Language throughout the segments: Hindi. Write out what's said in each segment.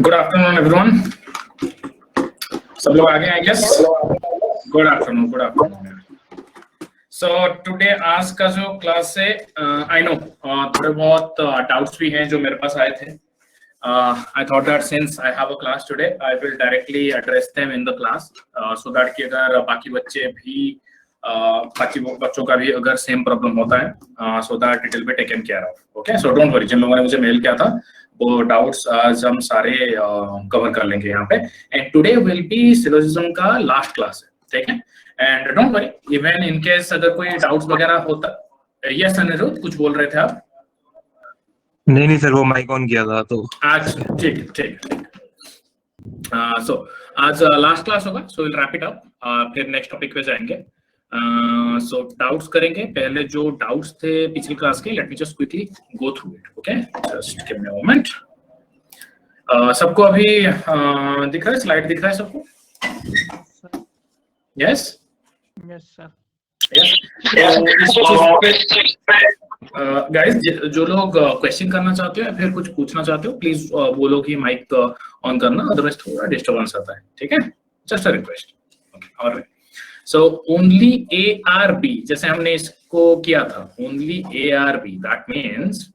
Good afternoon everyone. सब लोग आ गए I guess. Good afternoon, good afternoon. So today आज का जो क्लास है, आई नो थोड़े बहुत डाउट्स भी हैं जो मेरे पास आए थे। I thought that since I have a class today, I will directly address them in the class, so that कि अगर बाकी बच्चे भी बाकी बच्चों का भी अगर सेम प्रॉब्लम होता है, so that it will be taken care of. Okay, so don't worry। जिन लोगों ने मुझे मेल किया था वो डाउट्स आज हम सारे कवर कर लेंगे यहाँ पे। And today will be syllogism का लास्ट क्लास है, ठीक है। And don't worry, even in case अगर कोई डाउट्स वगैरह होता। यस अनिरुद्ध, कुछ बोल रहे थे आप? नहीं सर, वो माइक ऑन किया था तो। अच्छा, ठीक ठीक। सो आज लास्ट क्लास होगा, so will wrap it up, फिर नेक्स्ट टॉपिक पे जाएंगे। सो डाउट्स करेंगे। पहले जो डाउट्स थे पिछली क्लास के, late me just quickly go through it. Okay, just give me a moment. सबको अभी दिख रहा है, स्लाइड दिख रहा है सबको? Yes yes sir. गाइस, जो लोग क्वेश्चन करना चाहते हो या फिर कुछ पूछना चाहते हो, प्लीज बोलो कि माइक ऑन करना, अदरवाइज थोड़ा डिस्टर्बेंस आता है, ठीक है। Just a request. Alright, so only A or B, जैसे हमने इसको किया था, only A or B, that means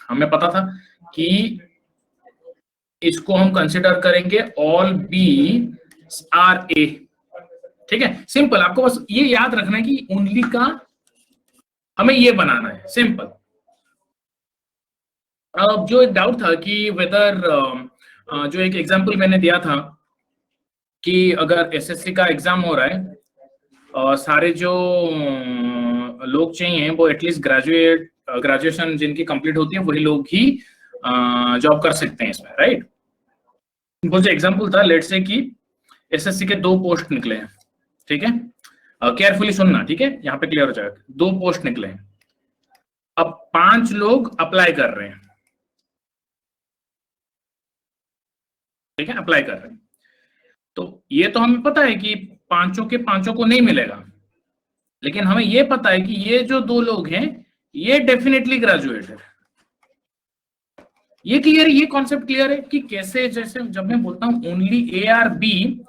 हमें पता था कि इसको हम कंसिडर करेंगे ऑल बी आर ए, ठीक है। सिंपल, आपको बस ये याद रखना है कि ओनली का हमें ये बनाना है, सिंपल। अब जो एक डाउट था कि वेदर, जो एक एग्जांपल मैंने दिया था कि अगर एसएससी का एग्जाम हो रहा है और सारे जो लोग चाहिए वो एटलीस्ट ग्रेजुएशन जिनकी कंप्लीट होती है वही लोग ही जॉब कर सकते हैं इसमें, राइट। वो जो एग्जांपल था, लेट्स से कि एसएससी के 2 पोस्ट निकले हैं, ठीक है। केयरफुली सुनना, ठीक है, यहाँ पे क्लियर हो जाएगा। 2 पोस्ट निकले हैं, अब 5 लोग अप्लाई कर रहे हैं, ठीक है, अप्लाई कर रहे हैं। तो ये तो हमें पता है कि पांचों के पांचों को नहीं मिलेगा, लेकिन हमें ये पता है कि ये जो 2 लोग हैं ये डेफिनेटली ग्रेजुएट है। ये क्लियर है, ये कॉन्सेप्ट क्लियर है कि कैसे, जैसे जब मैं बोलता हूं only A or B,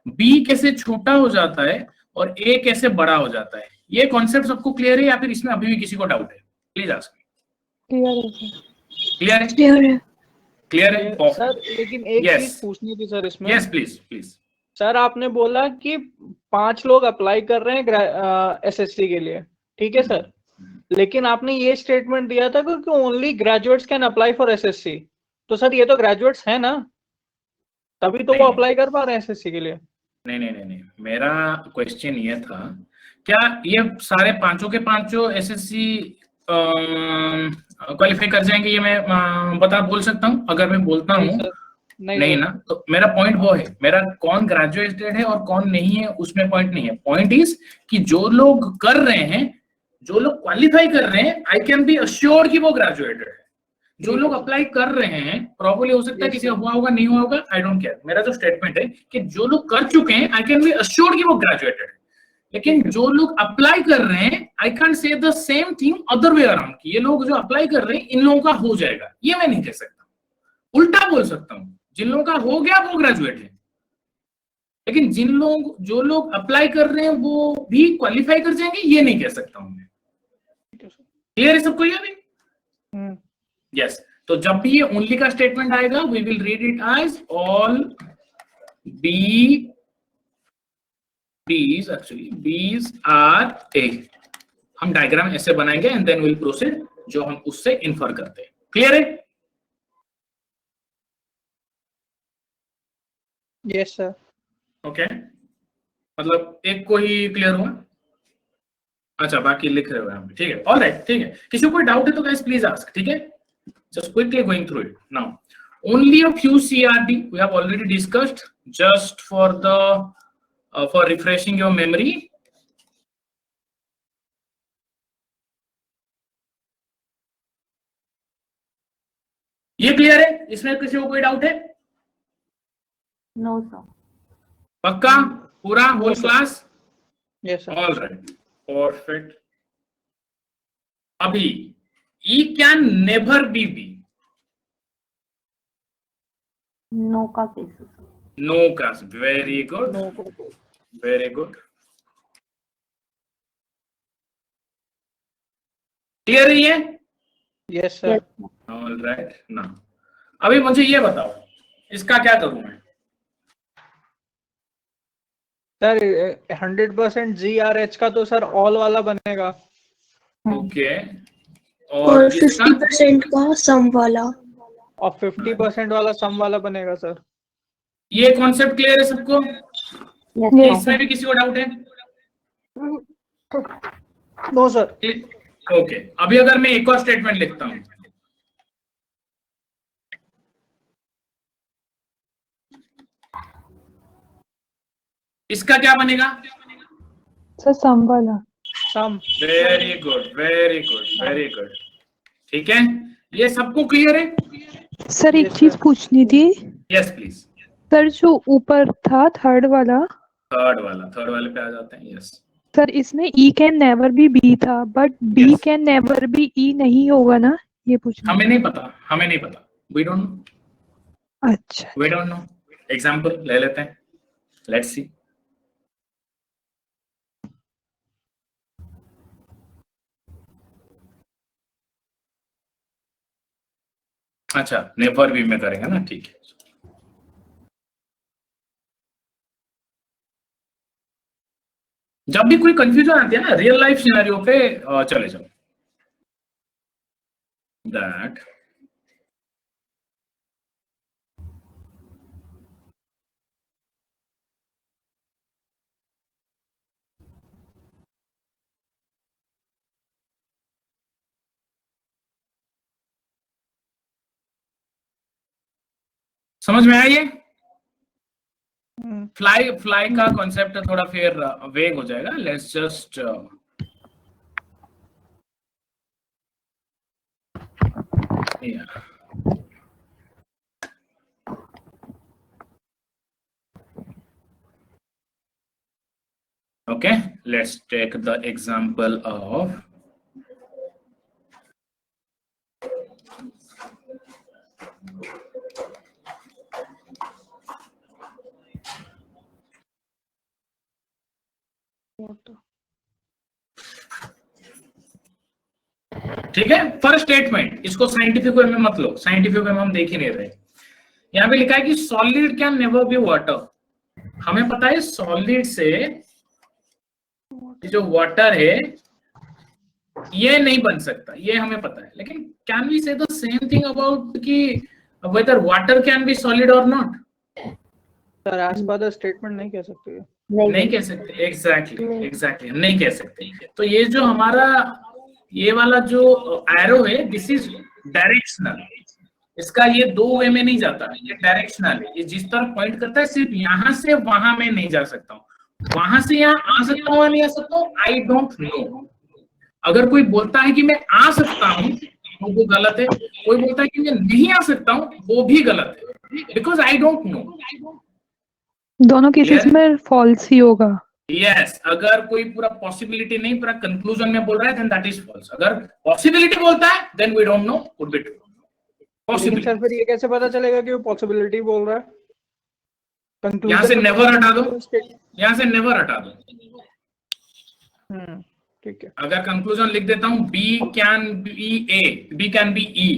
B कैसे छोटा हो जाता है और ए कैसे बड़ा हो जाता है, ये कॉन्सेप्ट सबको क्लियर है या फिर इसमें अभी भी किसी को डाउट है? Please ask. क्लियर है? क्लियर है। क्लियर है सर, लेकिन एक चीज पूछनी थी सर इसमें। Yes please please. सर, आपने बोला कि 5 लोग अप्लाई कर रहे हैं एसएससी के लिए, ठीक है सर, लेकिन आपने ये स्टेटमेंट दिया था कि only graduates can apply for SSC. तो सर ये तो ग्रेजुएट्स है ना, तभी तो वो अप्लाई कर पा रहे हैं एसएससी के लिए। नहीं, मेरा क्वेश्चन ये था, क्या ये सारे पांचों के पांचों एसएससी क्वालिफाई कर जाएंगे? ये मैं बोल सकता हूँ? अगर मैं बोलता हूँ नहीं ना, तो मेरा पॉइंट वो है, मेरा कौन ग्रेजुएटेड है और कौन नहीं है उसमें पॉइंट नहीं है। पॉइंट इज कि जो लोग कर रहे हैं, जो लोग क्वालिफाई कर रहे हैं, आई कैन बी अश्योर्ड कि वो ग्रेजुएटेड है। जो लोग अप्लाई कर रहे हैं, प्रॉब्ली हो सकता है किसी हुआ होगा, नहीं हुआ होगा, आई डोंट केयर। मेरा जो स्टेटमेंट है कि जो लोग कर चुके हैं, आई कैन बी अश्योर्ड कि वो ग्रेजुएटेड है। लेकिन जो लोग अप्लाई कर रहे हैं, I can say the same thing other way around कि ये लोग जो अप्लाई कर रहे हैं इन लोगों का हो जाएगा, ये मैं नहीं कह सकता। उल्टा बोल सकता हूं, जिन लोगों का हो गया वो ग्रेजुएट है, लेकिन जो लोग अप्लाई कर रहे हैं वो भी क्वालिफाई कर जाएंगे, ये नहीं कह सकता हूं मैं। क्लियर है सबको? ये भी यस। तो जब भी ये ओनली का स्टेटमेंट आएगा, we will read it as all Bs, actually Bs are A. हम डायग्राम ऐसे बनाएंगे एंड देन विल प्रोसीड जो हम उससे इन्फर करते हैं। क्लियर है? Yes sir. ओके, मतलब एक को ही क्लियर हुआ? अच्छा, बाकी लिख रहे हो यहाँ पे, ठीक है, ऑलराइट, ठीक है। किसी को कोई डाउट है तो गाइस प्लीज आस्क, ठीक है। Just quickly going through it now. Only a few CRD we have already discussed. Just for the for refreshing your memory. ये क्लियर है? इसमें किसी को कोई डाउट है? No sir. पक्का? पूरा whole class? Yes sir. All right, perfect. अभी E can never be B. No का केस। नो का, very good, very good, clear है ये? Yes sir. ऑल राइट ना, अभी मुझे ये बताओ इसका क्या करूं मैं? सर 100% GRH का तो सर ऑल वाला बनेगा। ओके, और और इसका 50% का सम वाला। और 50% वाला सम वाला बनेगा सर। ये कॉन्सेप्ट क्लियर है सबको? यस इसमें भी किसी को डाउट है? No sir. ओके, अभी अगर मैं एक और स्टेटमेंट लिखता हूं, इसका क्या बनेगा? सर सम वाला। Some. Very good, very good, very good, ठीक है, ये सबको क्लियर है? सर एक Yes, चीज sir. पूछनी थी यस प्लीज। सर, जो ऊपर था थर्ड वाला, थर्ड वाले पे आ जाते हैं। यस सर इसमें E can never be B था, but B Yes. Can never be E नहीं होगा ना, ये पूछना। हमें नहीं पता, वी डोंट नो, अच्छा वी डोंट नो। एग्जांपल ले लेते हैं, लेट्स सी। अच्छा, नेवर भी में करेंगे ना, ठीक है। जब भी कोई कंफ्यूजन आती है ना रियल लाइफ सिनेरियो पे चले जाओ। दैट समझ में आया ये? फ्लाई का कॉन्सेप्ट थोड़ा फिर वेग हो जाएगा। Let's just okay, let's take the example of ठीक है। फर्स्ट स्टेटमेंट, इसको साइंटिफिक वे में मत लो, साइंटिफिक वे में हम देख ही नहीं रहे। यहाँ पे लिखा है कि solid can never B water. हमें पता है सॉलिड से जो वाटर है ये नहीं बन सकता, ये हमें पता है। लेकिन can we say the same thing about कि whether water can be solid और not? Sir as per the statement नहीं कह सकते। नहीं कह सकते, एग्जैक्टली हम नहीं कह सकते। तो ये जो हमारा ये वाला जो एरो है, दिस इज डायरेक्शनल। इसका ये दो वे में नहीं जाता, ये डायरेक्शनल है। ये जिस तरफ पॉइंट करता है सिर्फ यहाँ से वहां में नहीं जा सकता हूँ, वहां से यहाँ आ सकता हूँ नहीं आ सकता हूँ, आई डोंट नो। अगर कोई बोलता है कि मैं आ सकता हूँ तो वो गलत है, कोई बोलता है कि मैं नहीं आ सकता हूँ वो भी गलत है, बिकॉज आई डोंट नो। दोनों केसेस में फॉल्स ही होगा। यस, अगर कोई पूरा पॉसिबिलिटी नहीं पूरा कंक्लूजन में बोल रहा है देन दैट इज फॉल्स। अगर पॉसिबिलिटी बोलता है then we don't know, could be true. लेकिन सर फिर ये कैसे पता चलेगा कि वो पॉसिबिलिटी बोल रहा है? यहाँ से नेवर हटा दो, यहाँ से नेवर हटा दो। ठीक है। अगर कंक्लूजन लिख देता हूँ B can be A, B can be E,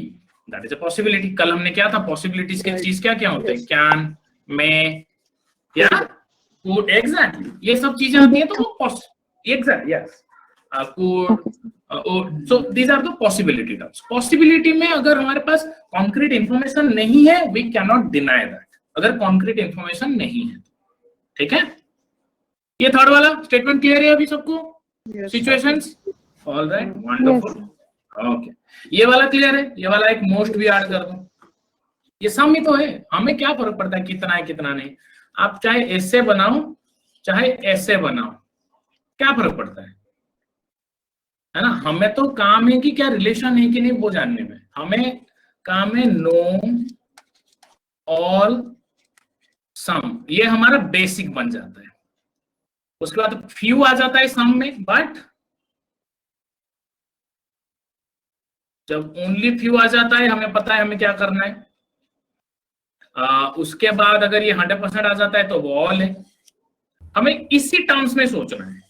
that is a possibility. कल हमने क्या था, पॉसिबिलिटीज के चीज क्या क्या होते हैं, कैन, मे, या कुड। एग्जैक्टली, ये सब चीजें आती हैं तो वो exact yes could. So these are the possibility terms. Possibility में अगर हमारे पास कॉन्क्रीट इंफॉर्मेशन नहीं है we can not deny that, अगर कॉन्क्रीट इंफॉर्मेशन नहीं है। ठीक है, ये थर्ड वाला स्टेटमेंट क्लियर है अभी सबको? Situations all right, wonderful, okay. ये वाला क्लियर है? ये वाला एक मोस्ट भी ऐड कर दो। ये सम ही तो है, हमें क्या फर्क पड़ता है कितना है कितना नहीं। आप चाहे ऐसे बनाओ चाहे ऐसे बनाओ, क्या फर्क पड़ता है ना? हमें तो काम है कि क्या रिलेशन है कि नहीं वो जानने में, हमें काम है नो ऑल सम, ये हमारा बेसिक बन जाता है। उसके बाद फ्यू आ जाता है सम में, बट जब ओनली फ्यू आ जाता है हमें पता है हमें क्या करना है। उसके बाद अगर ये 100% आ जाता है तो वो ऑल है। हमें इसी टर्म्स में सोचना है।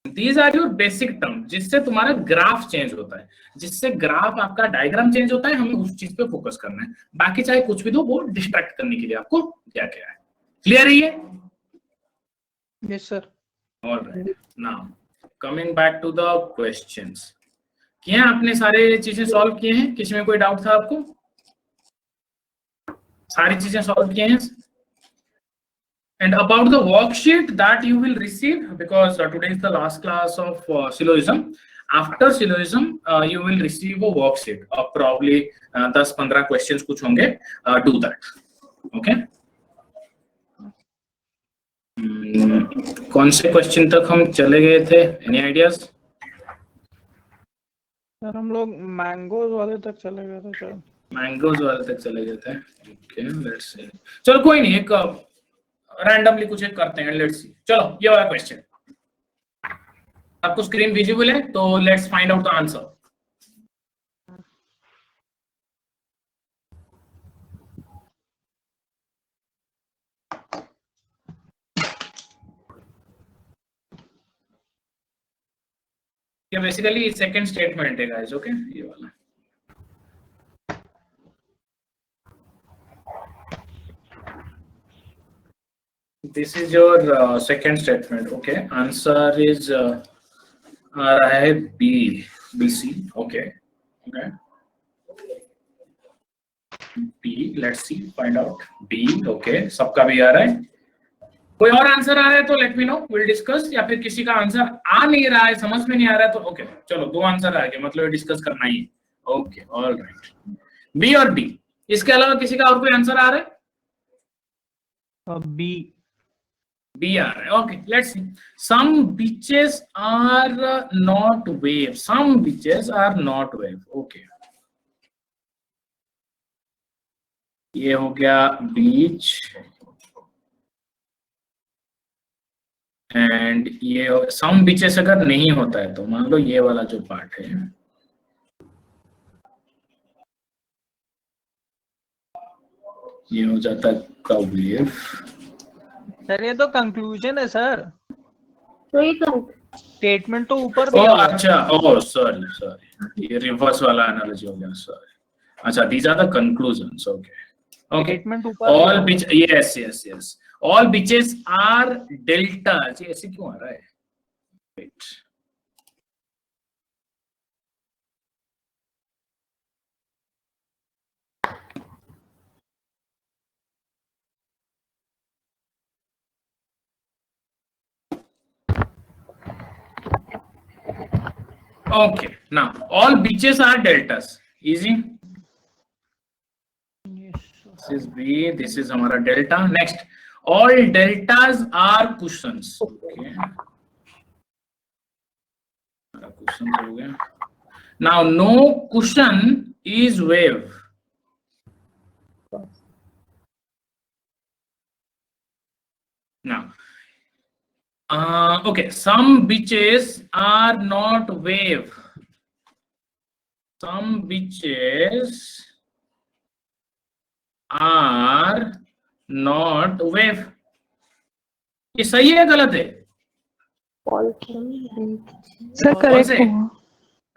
These are your basic term जिससे तुम्हारा ग्राफ चेंज होता है, जिससे ग्राफ आपका डायग्राम चेंज होता है। हमें उस चीज पे फोकस करना है, बाकी चाहे कुछ भी दो, वो डिस्ट्रैक्ट करने के लिए आपको क्या क्या है। क्लियर है ये? Yes sir. All right, now coming back to the questions. किए हैं आपने? सारे चीजें सॉल्व किए हैं? किसी में कोई डाउट था आपको? सारी चीजें सॉल्व किए हैं? And about the worksheet that you will receive, because today is the last class of syllogism. After syllogism, you will receive a worksheet of probably 10-15 questions कुछ होंगे. Do that. Okay? कौन से क्वेश्चन तक हम चले गए थे? Any ideas? सर हम लोग मैंगोज वाले तक चले गए थे सर। मैंगोज वाले तक चले गए थे। Okay, let's see. चलो कोई नहीं, एक रैंडमली कुछ एक करते हैं। Let's see. चलो ये वाला क्वेश्चन आपको स्क्रीन विजिबल है, तो let's find out the answer. ये बेसिकली सेकंड स्टेटमेंट है गाइस। ओके, ये वाला this is your second statement. Okay, answer is आ रहा है B, BC. Okay, okay. B, let's see, find out. B, okay, सबका भी आ रहा है। कोई और आंसर आ रहा है तो late me no, will discuss. या फिर किसी का आंसर आ नहीं रहा है, समझ में नहीं आ रहा है तो ओके, चलो 2 आंसर आ गए, मतलब डिस्कस करना ही है। ओके, ऑलराइट, B और D। इसके अलावा किसी का और कोई आंसर आ रहा है? बी B आ रहा है। Okay, let's see. Some beaches are not wave, some beaches are not wave. Okay, ये हो गया बीच, एंड ये सम बीचेस अगर नहीं होता है तो मान लो ये वाला जो पार्ट है, ये हो जाता है का वेव। सर ये तो कंक्लूजन है सर, तो ये कर स्टेटमेंट तो ऊपर ओ दिया हुआ है। अच्छा, ओ सॉरी सॉरी, ये रिवर्स वाला एनालॉजी हो गया, सॉरी। अच्छा, these are the conclusions. Okay okay, statement ऊपर all beach, yes yes yes, all beaches are delta. जी ऐसे क्यों आ रहा है? Wait, okay, now all beaches are deltas. Easy. This is B, this is हमारा delta. Next, all deltas are cushions. Okay, हमारा cushion हो गया। Now no cushion is wave. Now okay, some beaches are not wave. Some beaches are not wave. ये सही है गलत है? सर कौन करेक्ट से? हुआ।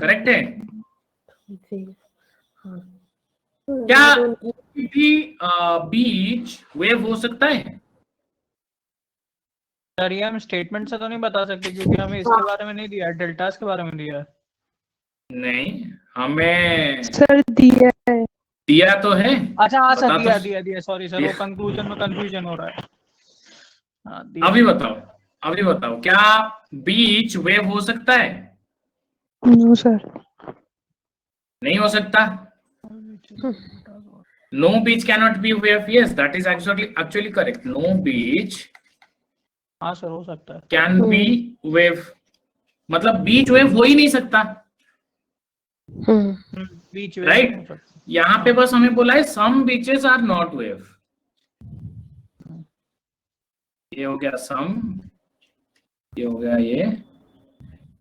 करेक्ट है। क्या भी बीच वेव हो सकता है? सर ये हम स्टेटमेंट से तो नहीं बता सकते क्योंकि हमें इसके बारे में नहीं दिया है, डेल्टास के बारे में दिया है। नहीं, हमें सर दिया है। दिया तो है। अच्छा हाँ सर, बता दिया तो- दिया दिया, सॉरी सर, वो कंक्लूजन में कंफ्यूजन हो रहा है। हाँ, दिया। अभी बताओ, क्या बीच वेव हो सकता है? No sir. नहीं हो सकता। No beach cannot be wave. Yes, that is actually correct. No beach हाँ सर, हो सकता है। can be wave. मतलब बीच वेव हो ही नहीं सकता, बीच राइट? यहाँ पे बस हमें बोला है some beaches are not wave. ये हो गया some, ये हो गया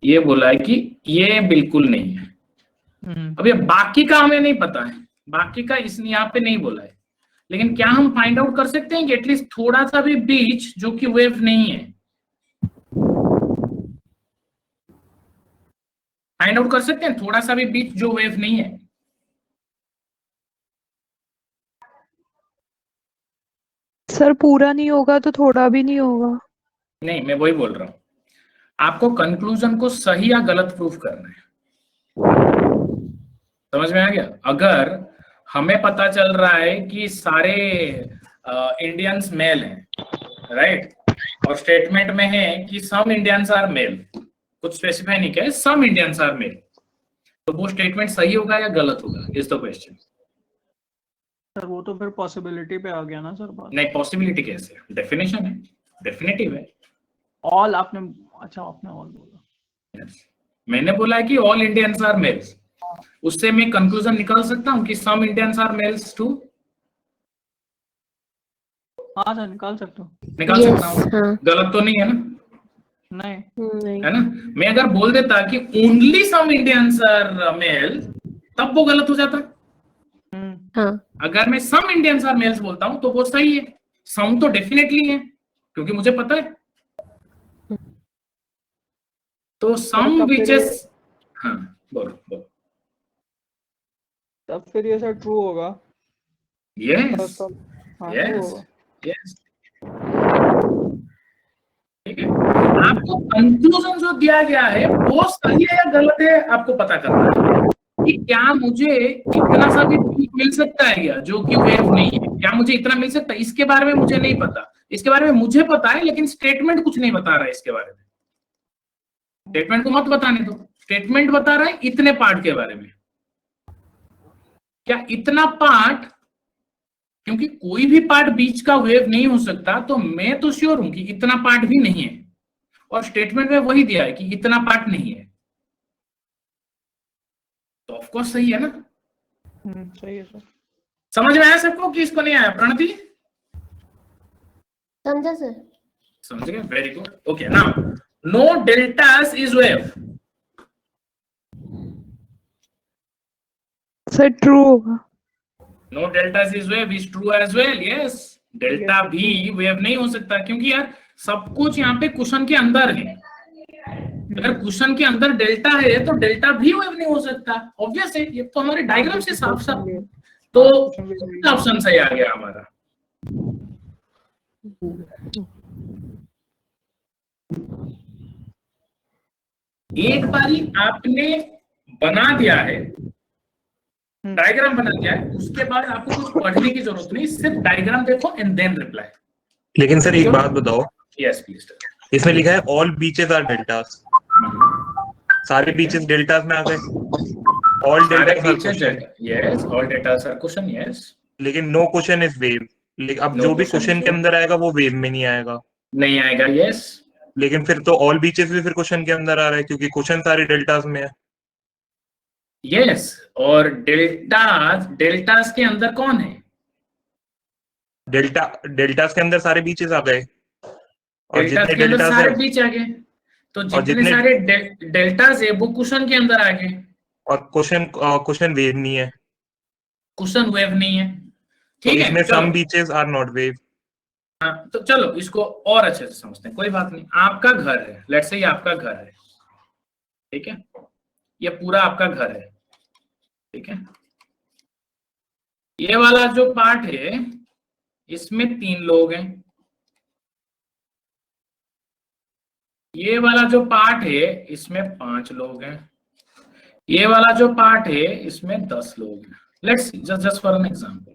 ये बोला है कि ये बिल्कुल नहीं है। अब ये बाकी का हमें नहीं पता है, बाकी का इस यहाँ पे नहीं बोला है। लेकिन क्या हम फाइंड आउट कर सकते हैं कि एटलीस्ट थोड़ा सा भी बीच जो कि वेव नहीं है, फाइंड आउट कर सकते हैं थोड़ा सा भी बीच जो वेव नहीं है? सर पूरा नहीं होगा तो थोड़ा भी नहीं होगा। नहीं, मैं वही बोल रहा हूं, आपको कंक्लूजन को सही या गलत प्रूफ करना है। समझ में आ गया? अगर हमें पता चल रहा है कि सारे इंडियंस मेल हैं, राइट, और स्टेटमेंट में है कि सम इंडियंस आर मेल, कुछ स्पेसिफाई नहीं किया है, सम इंडियंस आर मेल, तो वो स्टेटमेंट सही होगा या गलत होगा, इज द क्वेश्चन। सर वो तो फिर पॉसिबिलिटी पे आ गया ना सर बात। नहीं, पॉसिबिलिटी कैसे? डेफिनेशन है, डेफिनेटिव है। ऑल आपने, अच्छा आपने ऑल बोला। Yes. मैंने बोला है कि ऑल इंडियंस आर मेल्स, उससे मैं कंक्लूजन निकाल सकता हूं कि सम इंडियंस आर मेल्स टू। हाँ सर निकाल सकते हो। निकाल Yes, सकता हूं, हाँ। गलत तो नहीं है ना? नहीं नहीं। है ना? मैं अगर बोल देता कि only some Indians are male, तब वो गलत हो जाता। हाँ। अगर मैं सम इंडियंस आर मेल्स बोलता हूं तो वो सही है। सम तो डेफिनेटली है क्योंकि मुझे पता है। तो सम तब फिर बीचेस, हाँ बोलो बोलो। तब फिर ये सर ट्रू होगा। यस हाँ ट्रू यस होगा। यस, ठीक है। आपको कंक्लूजन जो दिया गया है वो सही है या गलत है आपको पता करना है कि क्या मुझे इतना सा भी मिल सकता है क्या जो कि वेव नहीं है, क्या मुझे इतना मिल सकता है? इसके बारे में मुझे नहीं पता, इसके बारे में मुझे पता है लेकिन स्टेटमेंट कुछ नहीं बता रहा है इसके बारे में। स्टेटमेंट को मत बताने दो, स्टेटमेंट बता रहा है इतने पार्ट के बारे में। क्या इतना पार्ट, क्योंकि कोई भी पार्ट बीच का वेव नहीं हो सकता, तो मैं तो श्योर हूं कि इतना पार्ट भी नहीं है, और स्टेटमेंट में वही दिया है कि इतना पार्ट नहीं है, तो ऑफ कोर्स सही है ना? सही है सर। समझ में आया सबको कि इसको नहीं आया? प्रणति समझा सर? समझ गए? Very good. Okay, now no deltas is wave. Sir true होगा। No deltas is wave is true as well. Yes, delta भी वेव नहीं हो सकता क्योंकि यार सब कुछ यहाँ पे कुशन के अंदर है। अगर कुशन के अंदर डेल्टा है तो डेल्टा भी वेव नहीं हो सकता, ऑब्वियस है, ये तो हमारे डायग्राम से साफ साफ। तो ऑप्शन सही आ गया हमारा। एक बारी आपने बना दिया है, डायग्राम बना दिया है, उसके बाद आपको कुछ पढ़ने की जरूरत नहीं, सिर्फ डायग्राम देखो एंड देन रिप्लाई। लेकिन सर एक बात बताओ, यस प्लीज। इसमें लिखा है ऑल बीचेस आर डेल्टास, सारे बीचेस डेल्टास में आ गए। All deltas are question, yes, all deltas are question, yes, लेकिन नो क्वेश्चन इज वेव। अब No जो भी question क्वेश्चन is के wave. अंदर आएगा वो वेव में नहीं आएगा। नहीं आएगा, यस। लेकिन फिर तो ऑल बीचेस भी फिर क्वेश्चन के अंदर आ रहा है क्योंकि क्वेश्चन सारे डेल्टास में है। यस, और डेल्टास के अंदर कौन है? डेल्टास के अंदर सारे बीचेस आ गए, और डेल्टास जितने के अंदर डेल्टास सारे है, बीच आ गए, तो और जितने जितने सारे डेल्टास है वो कुशन के अंदर आ गए। और क्वेश्चन वेव नहीं है, कुशन वेव नहीं है, तो ठीक है। इसमें चलो, some beaches are not wave. हाँ, तो चलो इसको और अच्छे से समझते हैं। कोई बात नहीं, आपका घर है, लेट्स से ये आपका घर है, ठीक है, ये पूरा आपका घर है, ठीक है। ये वाला जो पार्ट है इसमें 3 लोग हैं, ये वाला जो पार्ट है इसमें 5 लोग हैं, ये वाला जो पार्ट है इसमें 10 लोग हैं। Let's just for an example,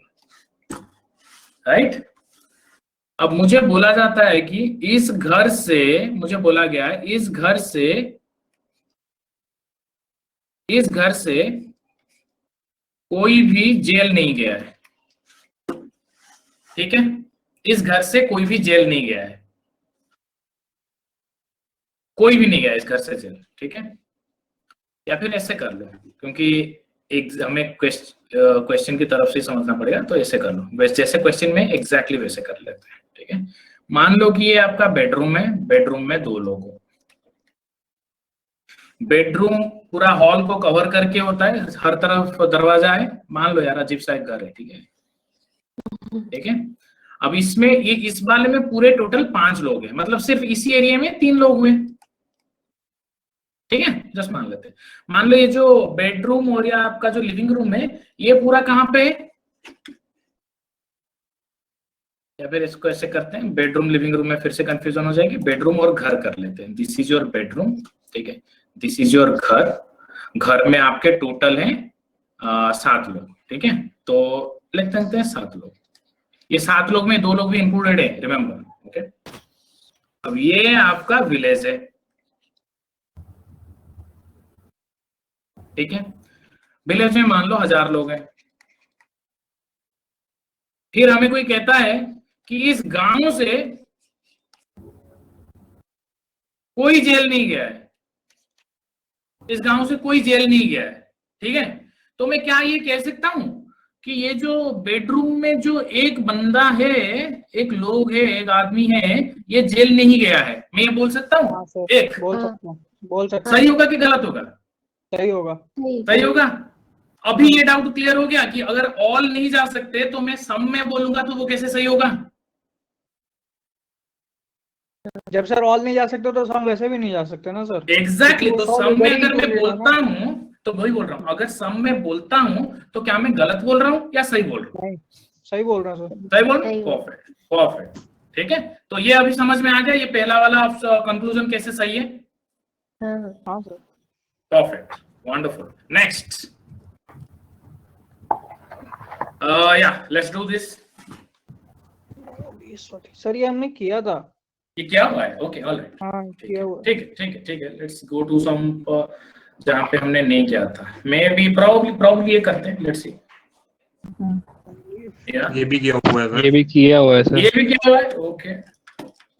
right. अब मुझे बोला जाता है कि इस घर से, मुझे बोला गया है इस घर से कोई भी जेल नहीं गया है, ठीक है। इस घर से कोई भी जेल नहीं गया है, कोई भी नहीं गया इस घर से जेल, ठीक है। या फिर ऐसे कर लो, क्योंकि एक हमें क्वेश्चन की तरफ से समझना पड़ेगा, तो ऐसे कर लो, जैसे क्वेश्चन में एग्जैक्टली वैसे कर लेते हैं, ठीक है। मान लो कि ये आपका बेडरूम है, बेडरूम में 2 लोग हो। बेडरूम पूरा हॉल को कवर करके होता है, हर तरफ दरवाजा है। मान लो यार अजीब सा एक घर है, ठीक है, ठीक है। अब इसमें ये इस वाले में पूरे टोटल 5 लोग हैं, मतलब सिर्फ इसी एरिया में 3 लोग हुए। ठीक है, जस्ट मान लेते हैं। मान लो ये जो बेडरूम और या आपका जो लिविंग रूम है ये पूरा कहाँ पे है, या फिर इसको ऐसे करते हैं, बेडरूम लिविंग रूम में फिर से कंफ्यूजन हो जाएगी, बेडरूम और घर कर लेते हैं। दिस इज योर बेडरूम, ठीक है, दिस इज योर घर। घर में आपके टोटल हैं 7 लोग, ठीक है, तो लिख सकते हैं 7 लोग। ये 7 लोग में 2 लोग भी इंक्लूडेड है, रिमेंबर, ओके। अब ये आपका विलेज है, ठीक है। विलेज में मान लो 1000 लोग हैं। फिर हमें कोई कहता है कि इस गांव से कोई जेल नहीं गया है, इस गांव से कोई जेल नहीं गया है, ठीक है। तो मैं क्या ये कह सकता हूं कि ये जो बेडरूम में जो एक बंदा है, एक लोग है, एक आदमी है, ये जेल नहीं गया है, मैं ये बोल सकता हूँ? हाँ सर, एक बोल सकते सही होगा कि गलत होगा? सही होगा। सही होगा। अभी ये डाउट क्लियर हो गया कि अगर ऑल नहीं जा सकते तो मैं सम में बोलूंगा तो वो कैसे सही होगा? जब सर ऑल नहीं जा सकते तो सम वैसे भी नहीं जा सकते ना सर। एग्जैक्टली, तो सम में अगर मैं बोलेगा बोलता ना। हूं तो वही बोल रहा हूं, अगर सम में बोलता हूं तो क्या मैं गलत बोल रहा हूं या सही बोल रहा हूं? नहीं, सही बोल रहा हूँ सर। सही बोल रहा हूं, परफेक्ट परफेक्ट, ठीक है। तो ये अभी समझ में आ गया, ये पहला वाला कंक्लूजन कैसे सही है? हाँ सर। Perfect, wonderful. नेक्स्ट, या लेट्स डू दिस। सर ये हमने किया था। ये क्या हुआ है? ओके, ऑलराइट, हाँ किया हुआ। ठीक है ठीक है ठीक है। लेट्स गो टू सम जहां पे हमने नहीं किया था। मे बी प्रॉब्ली ये करते हैं, लेट्स सी। ये भी किया हुआ है सर। ये भी किया हुआ है सर। ये भी किया हुआ है, ओके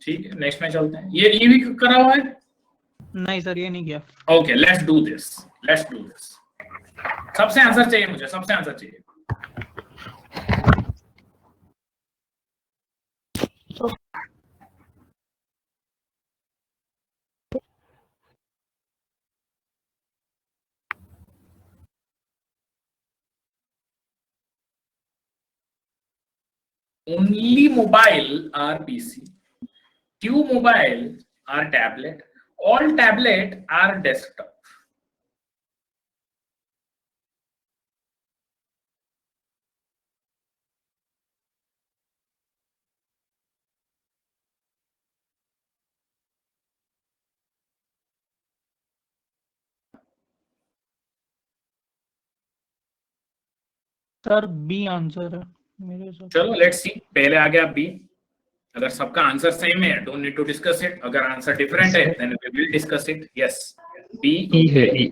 ठीक है। नेक्स्ट में चलते हैं। ये भी करा हुआ है? नहीं सर, ये नहीं किया। Okay, let's do this, let's do this. सबसे आंसर चाहिए मुझे, सबसे आंसर चाहिए। Only mobile are PC. Few mobile are tablet. All tablet are desktop. Sir B answer है मेरे से। चलो लेट्स सी, पहले आ गया बी। अगर सबका आंसर सेम है, don't need to discuss it. अगर आंसर डिफरेंट है, then we will discuss it. Yes, B E है, ई।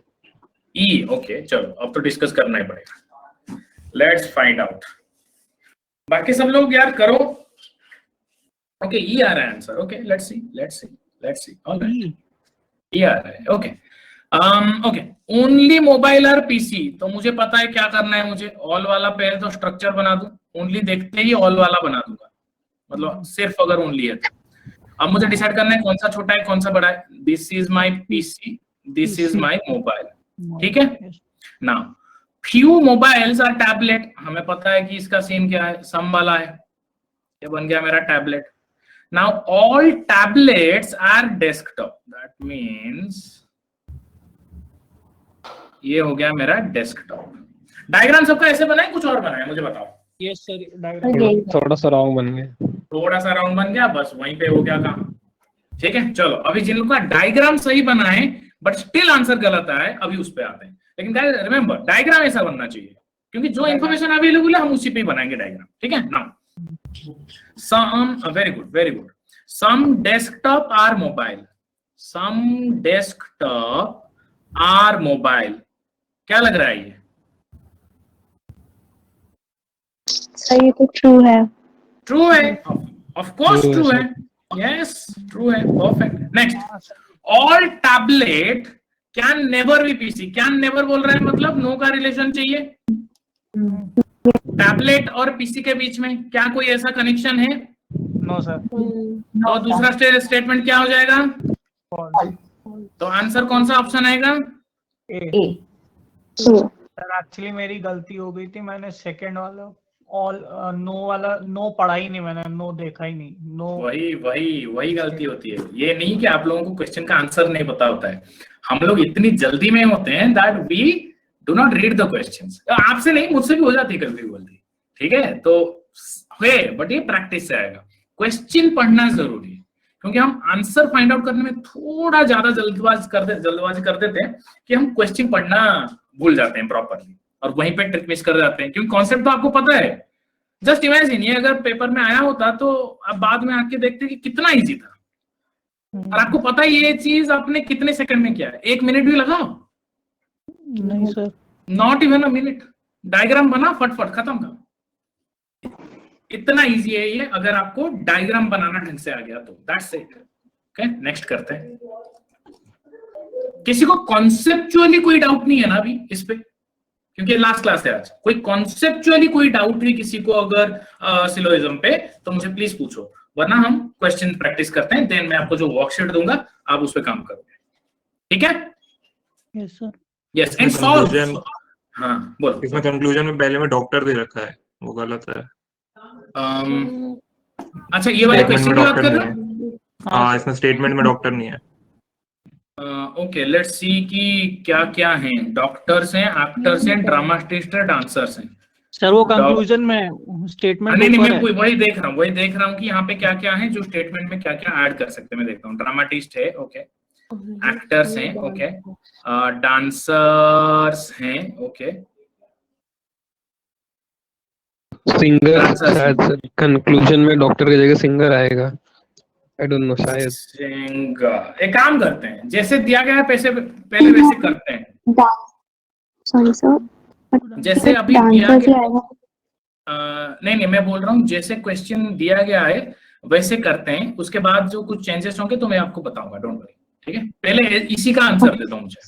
ई, ओके, चलो अब तो डिस्कस करना ही पड़ेगा। Let's find out. बाकी सब लोग यार करो। ओके, ई आ रहा है answer. Okay, let's see, let's see, let's see. Alright, E आ रहा है। ओके ओके, ओनली मोबाइल और पीसी। तो मुझे पता है क्या करना है मुझे। ऑल वाला पहले तो स्ट्रक्चर बना दूं, ओनली देखते ही ऑल वाला बना दूंगा, मतलब सिर्फ अगर ओनली है तो। अब मुझे डिसाइड करना है कौन सा छोटा है कौन सा बड़ा है। This is my PC, this is my mobile, ठीक है। Now few mobiles are tablet. हमें पता है कि इसका सेम क्या है, सम वाला है, ये बन गया मेरा tablet. Now all tablets are desktop, that means ये हो गया मेरा डेस्कटॉप। डायग्राम सबका ऐसे बना है, कुछ और बना है मुझे बताओ। यस सर, डायग्राम थोड़ा सा राउंड बन गया, थोड़ा सा राउंड बन गया, बस वहीं पे हो गया काम, ठीक है। चलो अभी जिनका डायग्राम सही बना है बट स्टिल आंसर गलत आया है, अभी उस पे आते हैं। लेकिन गाइस रिमेंबर, डायग्राम ऐसा बनना चाहिए, क्योंकि जो इन्फॉर्मेशन अवेलेबल है हम उसी पे ही बनाएंगे डायग्राम, ठीक है। Now some, very good very good. Some desktop are mobile, some desktop are mobile. क्या लग रहा है ये? सर ये तो ट्रू है। ट्रू है, ऑफ कोर्स ट्रू है, यस ट्रू है, perfect. Next, all tablet can never B PC. Can never बोल रहा है मतलब नो का रिलेशन चाहिए। टैबलेट और पीसी के बीच में क्या कोई ऐसा कनेक्शन है? No sir. तो दूसरा स्टेटमेंट क्या हो जाएगा? तो आंसर कौन सा ऑप्शन आएगा? ए। सर एक्चुअली मेरी गलती हो गई थी, मैंने सेकंड वाला ऑल नो वाला, नो पढ़ा ही नहीं मैंने, नो देखा ही नहीं, नो। वही गलती होती है। ये नहीं कि आप लोगों को क्वेश्चन का आंसर नहीं पता होता है, हम लोग इतनी जल्दी में होते हैं that we do not read the questions. आपसे नहीं, मुझसे भी हो जाती है कभी गलती, ठीक है, तो है, बट ये प्रैक्टिस से आएगा। क्वेश्चन पढ़ना जरूरी है, क्योंकि हम आंसर फाइंड आउट करने में थोड़ा ज्यादा जल्दबाजी कर देते हैं कि हम क्वेश्चन पढ़ना भूल जाते हैं प्रॉपरली, और वहीं पे ट्रिक मिस कर जाते हैं, क्योंकि कॉन्सेप्ट तो आपको पता है। जस्ट इमेजिन, ये अगर पेपर में आया होता तो अब बाद में आके देखते कि कितना इजी था, और आपको पता है ये चीज आपने कितने सेकंड में किया है। 1 मिनट भी लगा? नहीं sir, not even a minute. Diagram बना, फटफट खत्म का। इतना इजी है ये, अगर आपको डायग्राम बनाना ढंग से आ गया तो। That's it. ओके, नेक्स्ट करते हैं। किसी को कॉन्सेप्चुअली कोई डाउट नहीं है ना अभी इस पे, क्योंकि लास्ट क्लास है आज। कोई कॉन्सेप्चुअली कोई डाउट है किसी को अगर सिलोइज्म पे, तो मुझे प्लीज पूछो, वरना हम क्वेश्चन प्रैक्टिस करते हैं, देन मैं आपको जो वर्कशीट दूंगा आप उस पे काम करोगे, ठीक है? Yes sir. Yes, and solve. हाँ बोलो। इसमें कंक्लूजन में पहले में डॉक्टर दे रखा है, वो गलत है। अच्छा, ये वाले क्वेश्चन की बात कर रहे हो? हाँ, इसमें स्टेटमेंट में डॉक्टर नहीं है। ओके, लेट्स सी कि क्या क्या हैं। डॉक्टर्स हैं, एक्टर्स हैं, ड्रामाटिस्ट हैं, डांसर्स हैं। सर वो कंक्लूजन में स्टेटमेंट नहीं, मैं वही देख रहा हूँ कि यहाँ पे क्या क्या है जो स्टेटमेंट में क्या क्या ऐड कर सकते हैं। मैं देखता हूँ, ड्रामाटिस्ट है, ओके, एक्टर्स हैं, ओके, डांसर्स हैं, ओके, सिंगर शायद कंक्लूजन में डॉक्टर की जगह सिंगर आएगा, आई डोंट नो, शायद सिंगर। एक काम करते हैं, जैसे दिया गया है पैसे पहले वैसे करते हैं। सॉरी सर, जैसे अभी दिया गया, नहीं मैं बोल रहा हूँ जैसे क्वेश्चन दिया गया है वैसे करते हैं, उसके बाद जो कुछ चेंजेस होंगे तो मैं आपको बताऊंगा, डोंट वरी, ठीक है? पहले इसी का आंसर देता हूँ मुझे।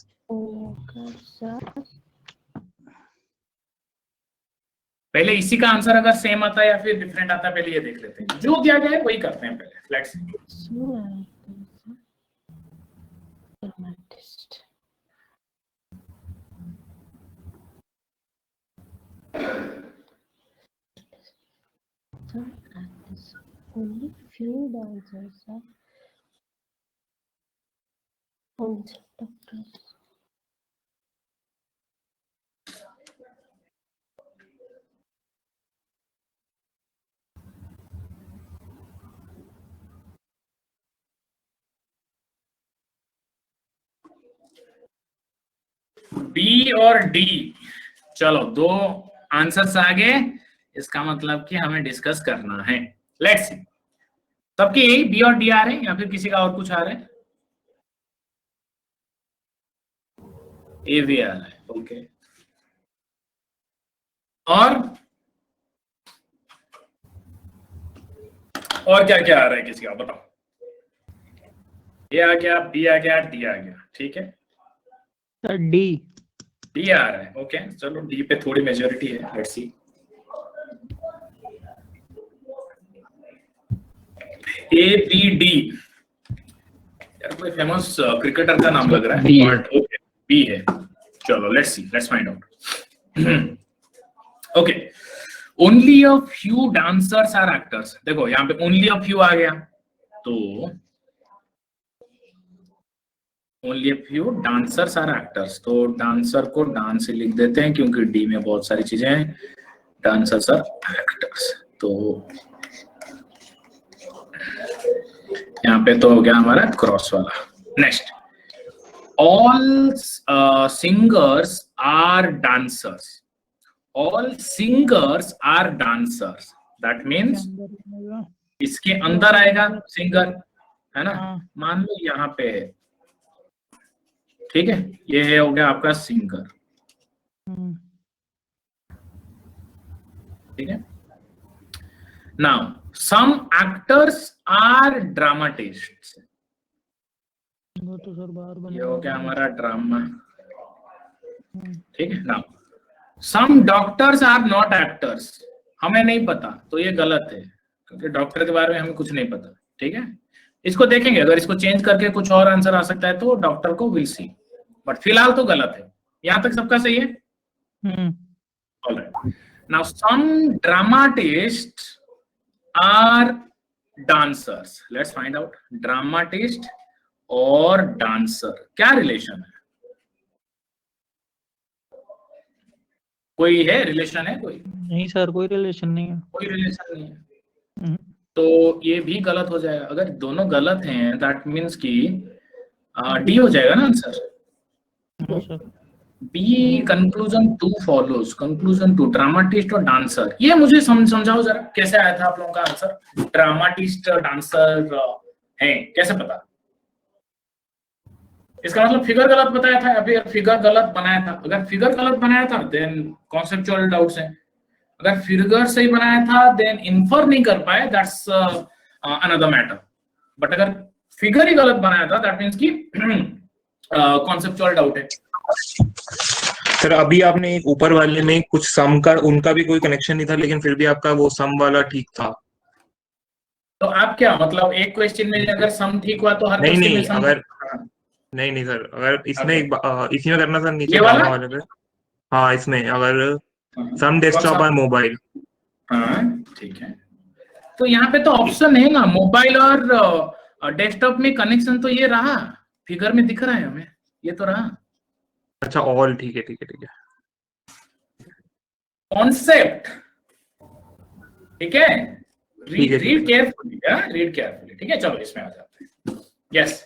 पहले इसी का आंसर अगर सेम आता है या फिर डिफरेंट आता है, पहले ये देख लेते हैं। जो दिया गया है वही करते हैं पहले। Let's see. Only few dancers are doctors. B और डी, चलो 2 आंसर्स आ गए, इसका मतलब कि हमें डिस्कस करना है। लेट्स सी, सबके यही बी और डी आ रहे हैं या फिर किसी का और कुछ आ रहा है? ए भी आ रहा है, ओके। और क्या क्या आ रहा है किसी का, बताओ। ए आ गया, बी आ गया, डी आ गया, ठीक है? सर डी आ रहा है, ओके, चलो डी पे थोड़ी मेजॉरिटी है, let's see. A B D, यार कोई फेमस क्रिकेटर का नाम लग रहा है, बट ओके बी है। चलो let's see, let's find out. Okay, only a few dancers are actors. देखो यहाँ पे ओनली अ फ्यू आ गया, तो only a few dancers are actors, तो डांसर को डांस से लिख देते हैं क्योंकि डी में बहुत सारी चीजें हैं। डांसर्स आर एक्टर्स, तो यहाँ पे तो हो गया हमारा क्रॉस वाला। Next, all singers are dancers. All singers are dancers, that means इसके अंदर आएगा सिंगर, है ना? मान लो यहाँ पे, ठीक है, ये हो गया आपका सिंगर, ठीक है? नाउ सम एक्टर्स आर ड्रामाटिस्ट्स, वो तो सर बाहर ये हो गया हमारा ड्रामा, ठीक है? Now some doctors are not actors, हमें नहीं पता तो ये गलत है, क्योंकि डॉक्टर के बारे में हमें कुछ नहीं पता, ठीक है? इसको देखेंगे, अगर इसको चेंज करके कुछ और आंसर आ सकता है तो डॉक्टर को विल सी, बट फिलहाल तो गलत है। यहां तक सबका सही है? Alright, Now some dramatists are dancers. Let's find out. Dramatist और dancer क्या रिलेशन है? कोई है रिलेशन है? कोई नहीं सर, कोई रिलेशन नहीं है। कोई रिलेशन नहीं है। तो ये भी गलत हो जाएगा। अगर दोनों गलत हैं दैट मीन्स कि डी हो जाएगा ना answer. B conclusion two follows, conclusion two dramatist और डांसर। ये मुझे समझाओ जरा कैसे आया था आप लोगों का आंसर? ड्रामाटिस्ट डांसर है कैसे पता? इसका मतलब फिगर गलत बताया था या फिर फिगर गलत बनाया था? अगर फिगर गलत बनाया था देन कॉन्सेप्चुअल डाउट्स हैं। अगर फिगर सही बनाया था देन इन्फर नहीं कर पाए, दैट्स अनदर मैटर। बट अगर फिगर ही गलत बनाया था दैट मींस कि कॉन्सेप्चुअल डाउट है। सर अभी आपने एक ऊपर वाले में कुछ सम का, उनका भी कोई कनेक्शन नहीं था लेकिन फिर भी आपका वो सम वाला ठीक था। तो आप क्या मतलब एक क्वेश्चन में अगर सम ठीक हुआ तो हर नहीं क्वेश्चन नहीं में सम? अगर नहीं सर, अगर इसमें इसी में करना सर, नीचे ये वाला? वाले पे। हाँ इसमें अगर सम डेस्कटॉप और मोबाइल। हाँ ठीक है। तो यहाँ पे तो ऑप्शन है ना, मोबाइल और डेस्कटॉप में कनेक्शन तो ये रहा, फिगर में दिख रहा है हमें, ये तो रहा। अच्छा ऑल, ठीक है ठीक है ठीक है। कॉन्सेप्ट ठीक है, ठीक है, रीड केयरफुली, रीड केयरफुली। ठीक है चलो इसमें आ जाते हैं। यस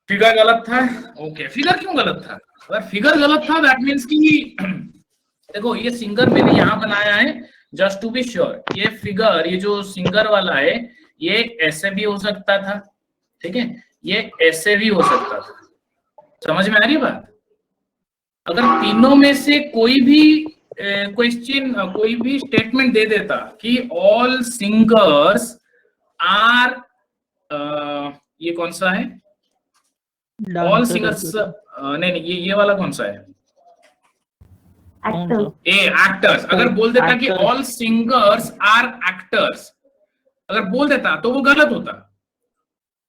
फिगर गलत था। ओके फिगर क्यों गलत था? अगर फिगर गलत था दैट मींस कि देखो ये सिंगर मैंने यहाँ बनाया है जस्ट टू बी श्योर। ये फिगर, ये जो सिंगर वाला है ये ऐसे भी हो सकता था, ठीक है, ये ऐसे भी हो सकता था। समझ में आ रही बात? अगर तीनों में से कोई भी क्वेश्चन, कोई भी स्टेटमेंट दे देता कि ऑल सिंगर्स आर, ये कौन सा है? ऑल सिंगर्स नहीं, ये वाला कौन सा है? एक्टर्स। अगर बोल देता कि ऑल सिंगर्स आर एक्टर्स, अगर बोल देता तो वो गलत होता।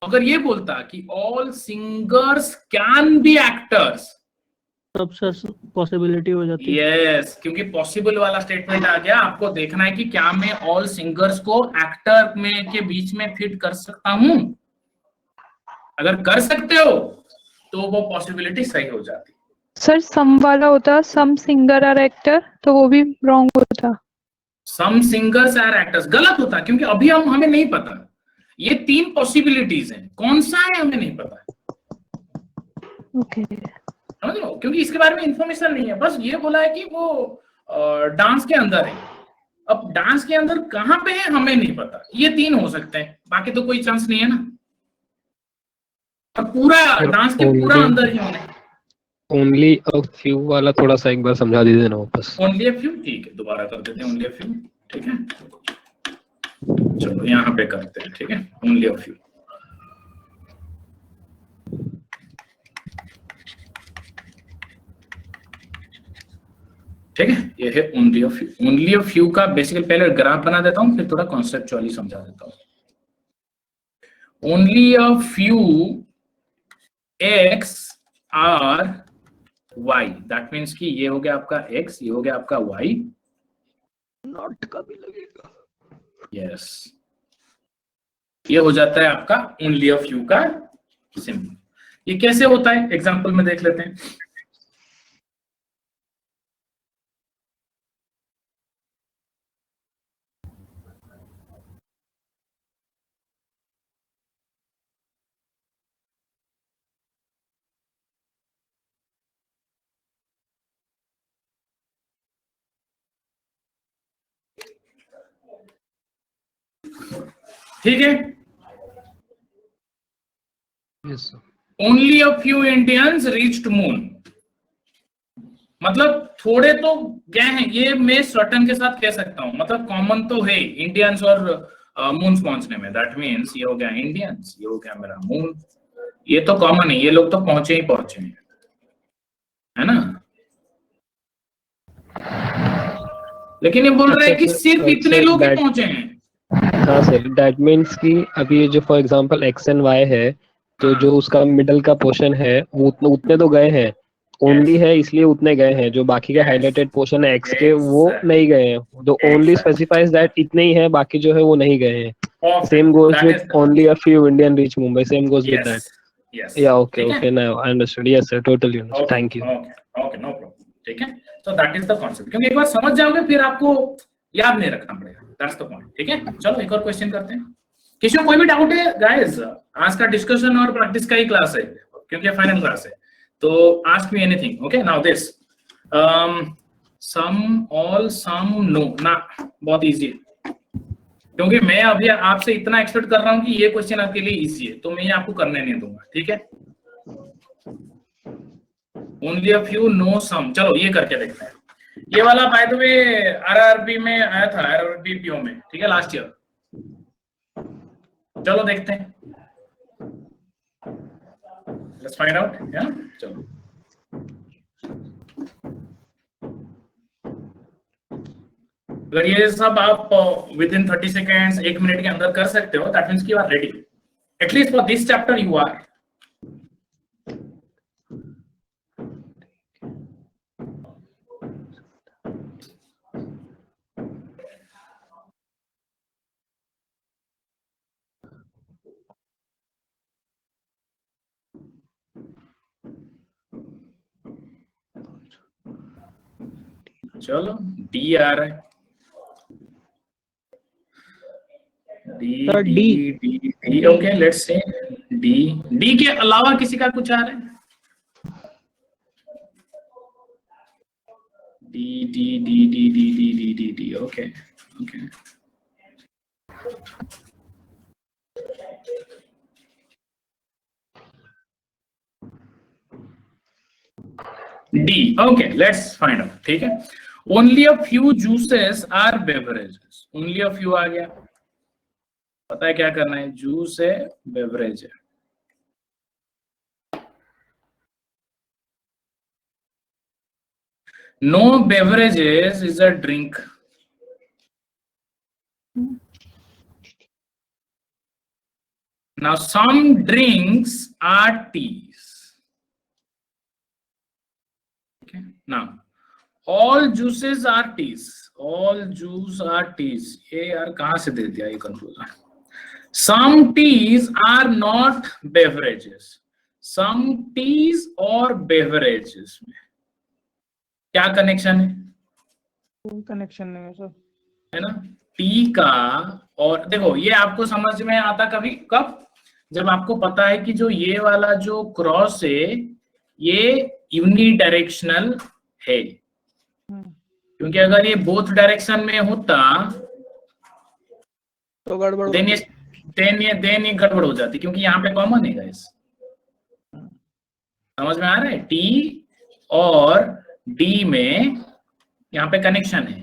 अगर ये बोलता कि all singers can be actors, तब सर पॉसिबिलिटी हो जाती है। यस क्योंकि पॉसिबल वाला स्टेटमेंट आ गया। आपको देखना है कि क्या मैं ऑल सिंगर्स को एक्टर में के बीच में फिट कर सकता हूं। अगर कर सकते हो तो वो पॉसिबिलिटी सही हो जाती। सर सम वाला होता सम सिंगर आर एक्टर, तो वो भी रॉन्ग होता। सम सिंगर्स आर एक्टर्स गलत होता क्योंकि अभी हमें नहीं पता। ये तीन पॉसिबिलिटीज हैं, कौन सा है हमें नहीं पता। ओके समझ लो, क्योंकि इसके बारे में इंफॉर्मेशन नहीं है। बस ये बोला है कि वो डांस के अंदर है। अब डांस के अंदर कहां पे है हमें नहीं पता। ये तीन हो सकते हैं, बाकी तो कोई चांस नहीं है ना। और पूरा डांस के पूरा अंदर ही होने। ओनली अ फ्यू वाला थोड़ा सा एक बार समझा दीजिए ना वापस। ओनली अ फ्यू, ठीक है दोबारा कर देते हैं। ओनली अ फ्यू, ठीक है चलो यहाँ पे करते हैं। ठीक है ओनली अ फ्यू। ठीक है ये है only a few. Only a few का बेसिकली पहले ग्राफ बना देता हूँ फिर थोड़ा कॉन्सेप्चुअली समझा देता हूँ। Only a few X are Y, that means कि ये हो गया आपका एक्स, ये हो गया आपका वाई। नॉट का भी लगेगा। यस ये हो जाता है आपका ओनली अ फ्यू का सिंबल। ये कैसे होता है एग्जांपल में देख लेते हैं। ठीक है only a few Indians reached moon, मतलब थोड़े तो गए हैं। ये मैं सर्टन के साथ कह सकता हूं, मतलब कॉमन तो है इंडियंस और मून पहुंचने में। दैट मीन्स ये हो गया इंडियंस, ये हो गया मेरा मून। ये तो कॉमन है, ये लोग तो पहुंचे ही पहुंचे हैं, है ना। लेकिन ये बोल रहे हैं कि सिर्फ इतने लोग ही पहुंचे हैं। हाँ सर, दैट मीन्स कि अभी ये जो for example X and Y है, तो जो उसका मिडल का पोर्शन है वो उतने तो गए हैं, ओनली है इसलिए उतने गए हैं, जो बाकी के हाईलाइटेड पोर्शन है एक्स के वो नहीं गए हैं, जो ओनली स्पेसिफाइज दैट इतने ही है, बाकी जो है वो नहीं गए हैं. Same goes with only a few Indian reach Mumbai. Same goes with that. Yes. Yeah. Okay. Now I understood. Yes, sir. Totally understood. Thank you. Okay. No problem. ठीक है. So that is the concept. क्योंकि एक बार समझ जाओगे फिर आपको याद नहीं रखना पड़ेगा. That's the point. ठीक है. चलो एक और क्वेश्चन करते हैं. किसी को कोई भी डाउट है गाइस? आज का डिस्कशन और प्रैक्टिस का ही क्लास है क्योंकि फाइनल क्लास है. तो ask me anything. Okay. Now this. Some, all, some, no. ना बहुत easy है. क्योंकि मैं अभी आपसे इतना एक्सपेक्ट कर रहा हूं कि ये क्वेश्चन आपके लिए इजी है, तो मैं ये आपको करने नहीं दूंगा. ठीक है. Only a few, no some. चलो ये करके देखते हैं. ये वाला बाय द वे आरआरबी में आया था, आरआरबी पीओ में. ठीक है, लास्ट ईयर. चलो देखते हैं. Let's find out. या चलो अगर ये सब आप विद इन 30 सेकेंड्स, 1 मिनट के अंदर कर सकते हो, दैट मींस कि you are ready. At least for this chapter you are. चलो डी आ रहा है. D. Okay, let's say D के अलावा किसी का कुछ आ रहा है? D. Okay. D. Okay, let's find out. ठीक है. Only a few juices are beverages. Only a few आ गया. पता है क्या करना है? जूस है, बेवरेज है. No beverages is a drink. Now some drinks are teas. Okay. Now all juices are teas. All juice are teas. ये यार कहाँ से दे दिया ये confusion. Some teas are not beverages. Some teas और beverages में क्या कनेक्शन है? कोई कनेक्शन नहीं है सर. है ना. टी का और देखो ये आपको समझ में आता कभी कब? जब आपको पता है कि जो ये वाला जो क्रॉस है ये यूनिडायरेक्शनल है. क्योंकि अगर ये बोथ डायरेक्शन में होता तो गड़बड़. देन ये गड़बड़ हो जाती, क्योंकि यहाँ पे कॉमन है गाइस. समझ में आ रहा है? टी और डी में यहाँ पे कनेक्शन है.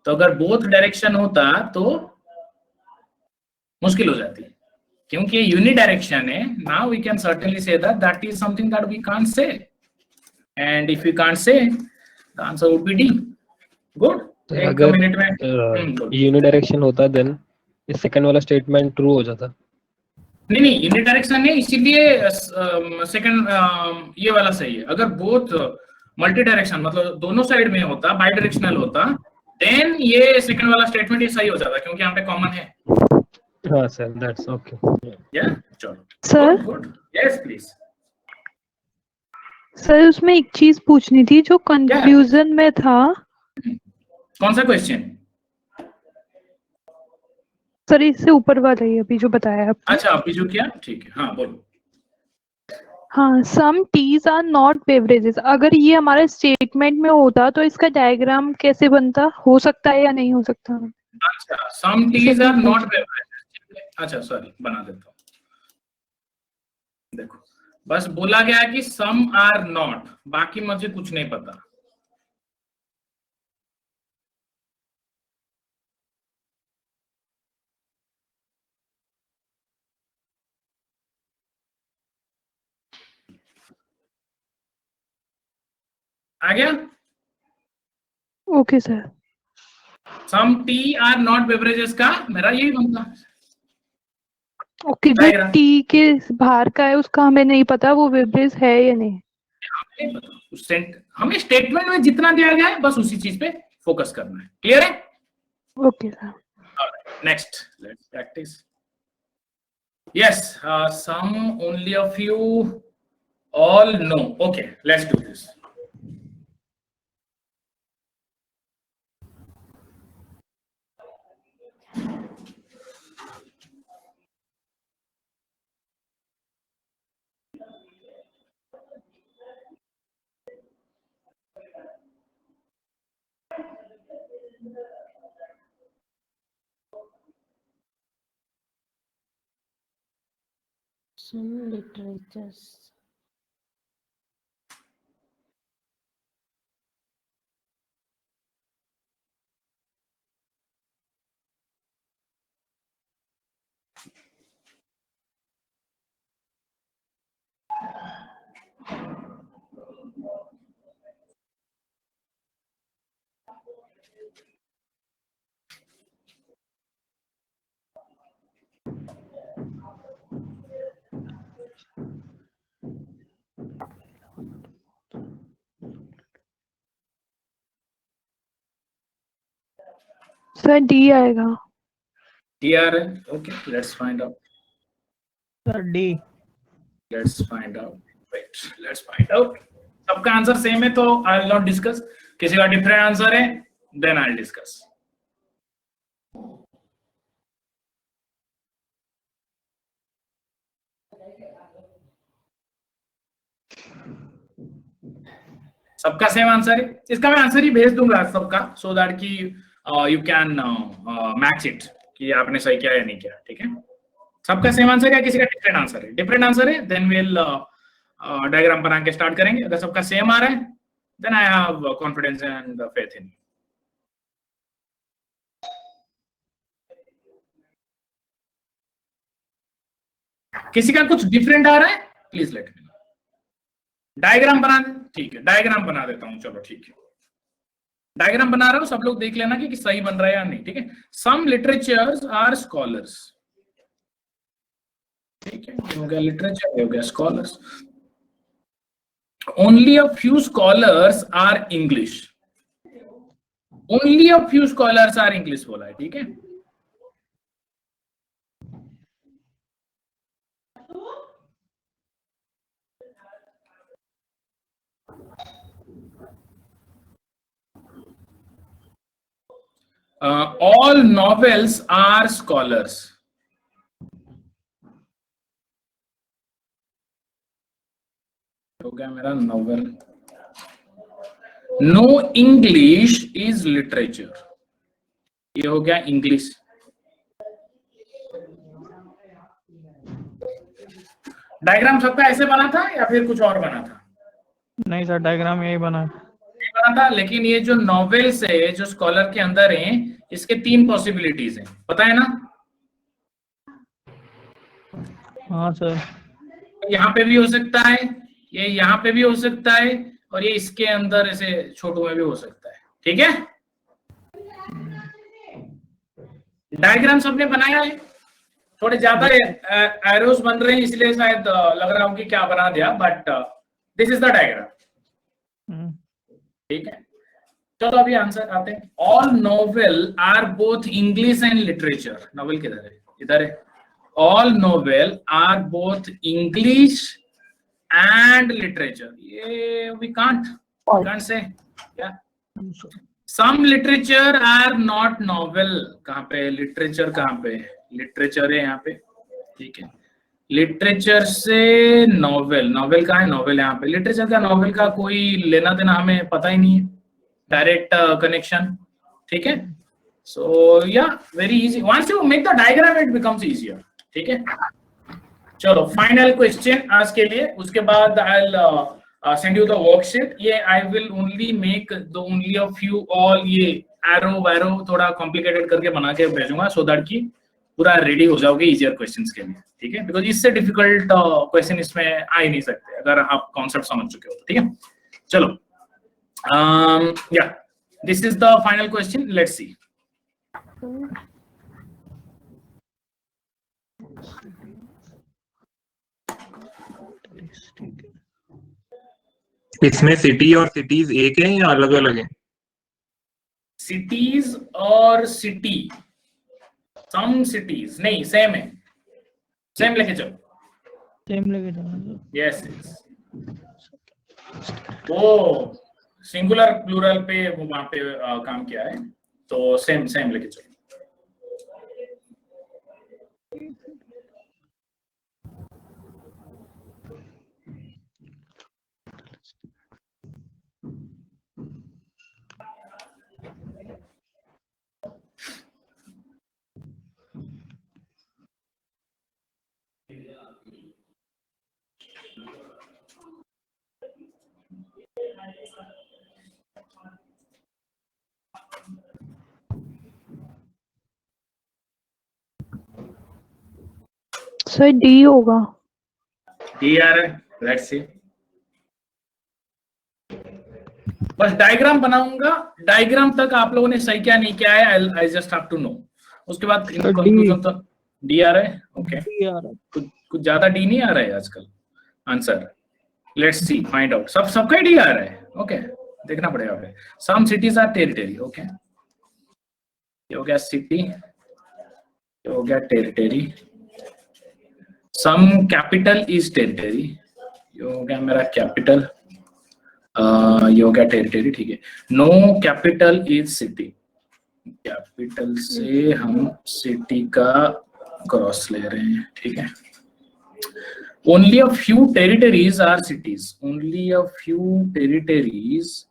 तो अगर बोथ डायरेक्शन होता तो मुश्किल हो जाती, क्योंकि यूनिडायरेक्शन है. Now we can certainly say that is something that we can't say. And if you can't say, the answer would be D. Good. एक मिनट में यूनिडायरेक्शन होता देन इस सेकंड वाला स्टेटमेंट ट्रू हो जाता. नहीं, यूनिडायरेक्शन है इसीलिए सेकंड ये वाला सही है. अगर बोथ मल्टी डायरेक्शन मतलब दोनों साइड में होता, बाई डायरेक्शनल होता, देन ये सेकंड वाला स्टेटमेंट ही सही हो जाता, क्योंकि यहाँ पे कॉमन है. हाँ सर, दैट्स ओके. या चलो sir. Good. Yes please. Sir उसमें एक चीज पूछनी थी जो कंफ्यूजन में था. कौन सा क्वेश्चन? सर इससे ऊपर वाला ही अभी जो बताया आपने. अच्छा, अभी जो किया. ठीक है, हाँ बोलो. हाँ, सम टीज आर नॉट बेवरेजेस. अगर ये हमारे स्टेटमेंट में होता तो इसका डायग्राम कैसे बनता? हो सकता है या नहीं हो सकता? अच्छा, सम टीज आर नॉट बेवरेजेस. अच्छा सॉरी, बना देता हूँ. देखो बस बोला गया कि सम आर नॉट, बाकी मुझे कुछ नहीं पता. आ गया? Okay sir. Some tea are not beverages का मेरा यही बनता. ओके, जो टी के बाहर का है उसका हमें नहीं पता वो बेवरेज है या नहीं. नहीं पता उस हमें स्टेटमेंट में जितना दिया गया है बस उसी चीज पे फोकस करना है। क्लियर है? Okay sir. Next let's practice. Yes, some, only a few, all, no. Okay, let's do this. Some literatures. Sir D आएगा। TR है? Okay, let's find out. Sir D. Let's find out. Wait, let's find out. सबका आंसर सेम है तो आई विल नॉट डिस्कस। किसी का डिफरेंट आंसर है देन आई विल डिस्कस। सबका सेम आंसर है? इसका मैं आंसर ही भेज दूंगा सबका, सो दैट कि यू कैन मैच इट कि आपने सही किया या नहीं किया। ठीक है, सबका सेम आंसर है या किसी का डिफरेंट आंसर है? डिफरेंट आंसर है देन विल डायग्राम बना के स्टार्ट करेंगे। अगर सबका सेम आ रहा है then I have confidence and faith in. किसी का कुछ डिफरेंट आ रहा है please let me know. Diagram बना दे, ठीक है, डायग्राम बना देता हूं। चलो ठीक है, डायग्राम बना रहा हूं, सब लोग देख लेना कि सही बन रहा है या नहीं। ठीक है, सम लिटरेचर्स आर स्कॉलर्स। ठीक है, ये हो गया लिटरेचर, ये हो गया scholars. Only a few scholars are English. Only a few scholars are English बोला है। ठीक है, all novels are scholars. हो गया मेरा novel. No English is literature. ये हो गया इंग्लिश। डायग्राम सबका ऐसे बना था या फिर कुछ और बना था? नहीं सर, डायग्राम यही बना था, लेकिन ये जो नॉवेल्स है जो स्कॉलर के अंदर है इसके 3 पॉसिबिलिटीज हैं, पता है ना? हाँ सर। यहाँ पे भी हो सकता है, ये यहाँ पे भी हो सकता है, और ये इसके अंदर ऐसे छोटू में भी हो सकता है। ठीक है, डायग्राम सबने बनाया है। थोड़े ज्यादा एरोस बन रहे हैं इसलिए शायद लग रहा हो कि क्या बना दिया, but this is the diagram. ठीक है, चलो अभी आंसर आते हैं। All novel are both English and literature. Novel किधर है? इधर है। All novel are both English and literature. ये वी कांट से क्या? Some literature are not novel. कहाँ पे लिटरेचर? कहाँ पे लिटरेचर है? यहाँ पे। ठीक है, लिटरेचर से नॉवेल। नॉवेल कहाँ है? नॉवेल यहाँ पे। लिटरेचर का नॉवेल का कोई लेना देना हमें पता ही नहीं है, डायरेक्ट कनेक्शन। ठीक है, सो या very easy. Once you make the diagram it becomes easier. ठीक है, चलो फाइनल क्वेश्चन आज के लिए, उसके बाद I will send you the worksheet. ये I will only make the only a few, all ये एरो वैरो थोड़ा कॉम्प्लिकेटेड करके बना के भेजूंगा, सो दैट की पूरा रेडी हो जाओगे इजियर क्वेश्चंस के लिए। ठीक है, बिकॉज इससे डिफिकल्ट क्वेश्चन इसमें आ ही नहीं सकते अगर आप कॉन्सेप्ट समझ चुके हो। ठीक है, चलो yeah, this is the final question. Let's see. इसमें सिटी और सिटीज एक है या अलग अलग है? सिटीज और सिटी, सम सिटीज नहीं, सेम है, सेम लेके चलो। सेम लेके जाना। यस वो सिंगुलर प्लूरल पे वो वहां पे काम किया है, तो सेम सेम लेके चलो। सर डी होगा। डी आ रहा है, लेट्स सी। बस डायग्राम बनाऊंगा, डायग्राम तक आप लोगों ने सही क्या नहीं किया है, I just have to know. उसके बाद कंक्लूजन तक डी आ रहा है। ओके, कुछ ज्यादा डी नहीं आ रहा है आजकल answer. Let's see, find out. सबका डी आ रहा है। ओके, देखना पड़ेगा। Some cities are territory. Okay, ये हो गया सिटी, ये हो गया territory. Some capital is territory, ये हो गया मेरा कैपिटल, ये हो गया टेरिटरी। ठीक है, no capital is city, capital से हम सिटी का क्रॉस ले रहे हैं। ठीक है, only a few territories are cities, only a few territories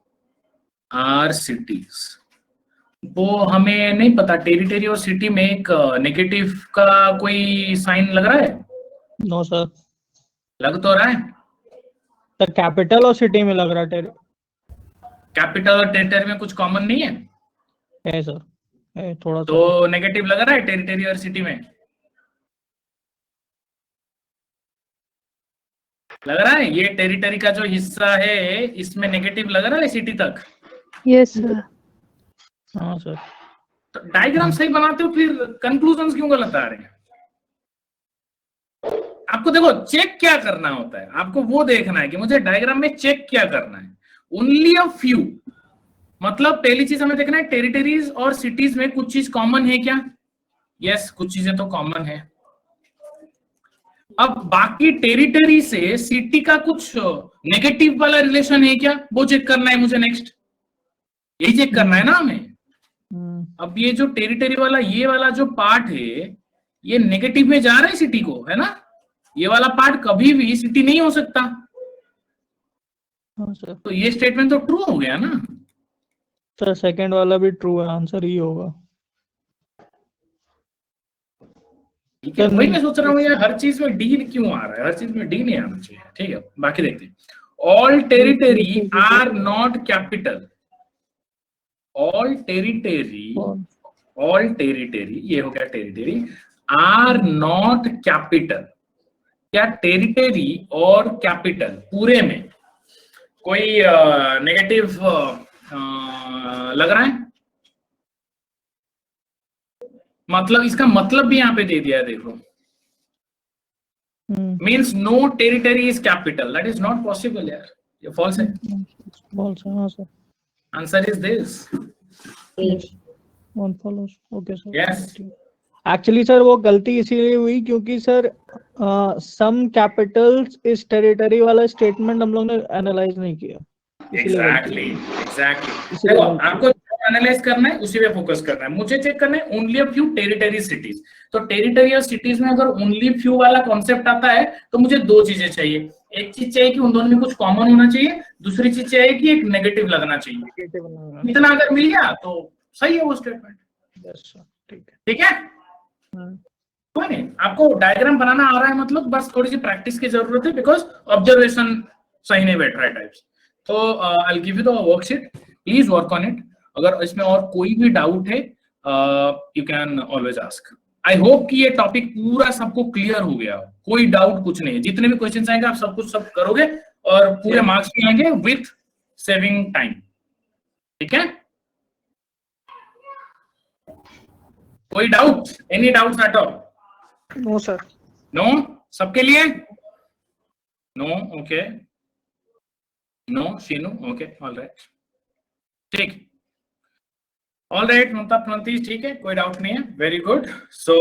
are cities. वो हमें नहीं पता, टेरिटरी और सिटी में एक नेगेटिव का कोई साइन लग रहा है? नो सर, लग तो रहा है। सर कैपिटल और सिटी में लग रहा है। कैपिटल और टेरिटरी में कुछ कॉमन नहीं है सर, है थोड़ा सा। तो नेगेटिव लग रहा है टेरिटरी और सिटी में, लग रहा है। ये टेरिटरी का जो हिस्सा है इसमें नेगेटिव लग रहा है सिटी तक। Yes sir. हाँ सर। तो डायग्राम सही बनाते हो, फिर कंक्लूजन क्यों गलत आ रहे हैं? आपको देखो चेक क्या करना होता है, आपको वो देखना है कि मुझे डायग्राम में चेक क्या करना है। ओनली अ फ्यू, मतलब पहली चीज हमें देखना है टेरिटरीज और सिटीज में कुछ चीज कॉमन है क्या? यस, कुछ चीजें तो कॉमन है। अब बाकी टेरिटरी से सिटी का कुछ नेगेटिव वाला रिलेशन है क्या, वो चेक करना है मुझे। नेक्स्ट यही चेक करना है ना हमें। अब ये जो टेरिटरी वाला ये वाला जो पार्ट है, ये नेगेटिव में जा रहा है सिटी को, है ना। ये वाला पार्ट कभी भी सिटी नहीं हो सकता। तो ये स्टेटमेंट तो ट्रू हो गया ना सर। सेकंड वाला भी ट्रू है, आंसर ही होगा। ठीक है, वही मैं सोच रहा हूँ यार, हर चीज में डी क्यों आ रहा है, हर चीज में डी नहीं आना चाहिए। ठीक है, बाकी देखते हैं। All territory are not capital, all territory, ये हो गया टेरिटरी, आर नॉट कैपिटल। क्या टेरिटरी और कैपिटल पूरे में कोई नेगेटिव लग रहा है? मतलब इसका मतलब भी यहाँ पे दे दिया है, देखो। Means no territory is capital, that is not possible यार, ये फॉल्स है। फॉल्स है। हाँ sir. Answer is this. Okay sir. Yes, actually sir वो गलती इसीलिए हुई क्योंकि sir some capitals is territory वाला स्टेटमेंट हम लोग ने एनालाइज नहीं किया। एग्जैक्टली। देखो आपको एनालाइज करना है, उसी पे फोकस करना है। मुझे चेक करना है only a few territory cities. तो टेरिटरी और सिटीज में अगर ओनली फ्यू वाला कॉन्सेप्ट आता है तो मुझे दो चीजें चाहिए। एक चीज चाहिए कि उन दोनों में कुछ कॉमन होना चाहिए, दूसरी चीज चाहिए कि एक नेगेटिव लगना चाहिए। इतना अगर मिल गया तो सही है वो स्टेटमेंट। ठीक है, कोई नहीं। आपको डायग्राम बनाना आ रहा है, मतलब बस थोड़ी सी प्रैक्टिस की जरूरत है, बिकॉज ऑब्जर्वेशन सही नहीं बैठ रहा है टाइप्स। तो I give you the worksheet, please work on it. अगर इसमें और कोई भी डाउट है you can always ask. I hope कि ये टॉपिक पूरा सबको क्लियर हो गया, कोई डाउट कुछ नहीं है। जितने भी क्वेश्चन आएंगे आप सब कुछ सब करोगे और पूरे मार्क्स भी आएंगे विथ सेविंग टाइम। ठीक है, कोई doubt? Any doubts at all? No sir. No, सबके लिए no. Okay, no Sheenu, okay, alright, ठीक, ऑलराइट, ममता प्रणति, ठीक है, कोई डाउट नहीं है, very good. So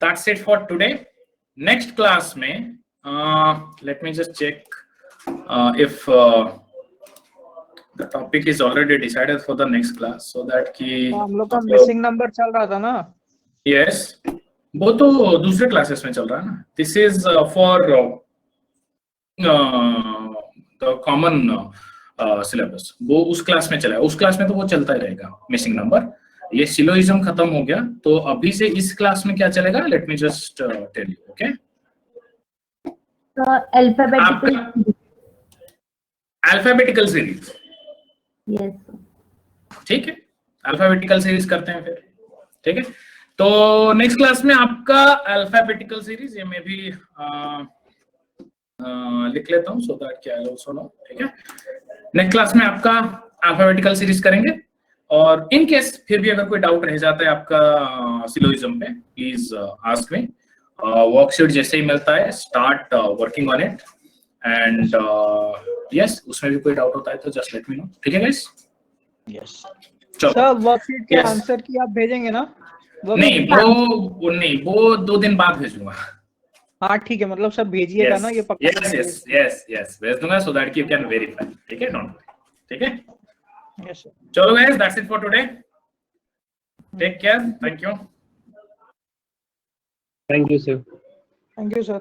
that's it for today. Next class में let me just check if the topic is already decided for the next class, so that कि हम लोग का मिसिंग नंबर चल रहा था ना। yes, वो तो दूसरे क्लासेस में चल रहा है ना। This is for the common syllabus, वो उस क्लास में चला है, उस क्लास में तो वो चलता ही रहेगा मिसिंग नंबर। ये सिलोइज्म खत्म हो गया, तो अभी से इस क्लास में क्या चलेगा, let me just tell you, okay. Alphabetical series, yes ठीक है, अल्फाबेटिकल सीरीज करते हैं फिर, ठीक है। तो नेक्स्ट क्लास में आपका अल्फाबेटिकल सीरीज, ये मैं भी लिख लेता हूँ, सो दैट क्या आल्सो नो, ठीक है। नेक्स्ट क्लास में आपका अल्फाबेटिकल सीरीज करेंगे, और इन केस फिर भी अगर कोई डाउट रह जाता है आपका सिलोइज्म पे, प्लीज आस्क मी। वर्कशीट जैसे ही मिलता है, start working on it, and yes, उसमें भी कोई डाउट होता है तो जस्ट लेट मी नो, ठीक है गाइस। यस चलो सर, वर्कशीट के Yes. आंसर की आप भेजेंगे ना? नहीं, वो नहीं, वो 2 दिन बाद भेजूंगा। हाँ ठीक है, मतलब सब भेजिएगा ना, ये पक्का। यस भेज दूंगा, so that you can verify, ठीक है, डोंट वरी, ठीक है। Yes sir. चलो guys, that's it for today, take care, thank you. Thank you, sir. Thank you sir.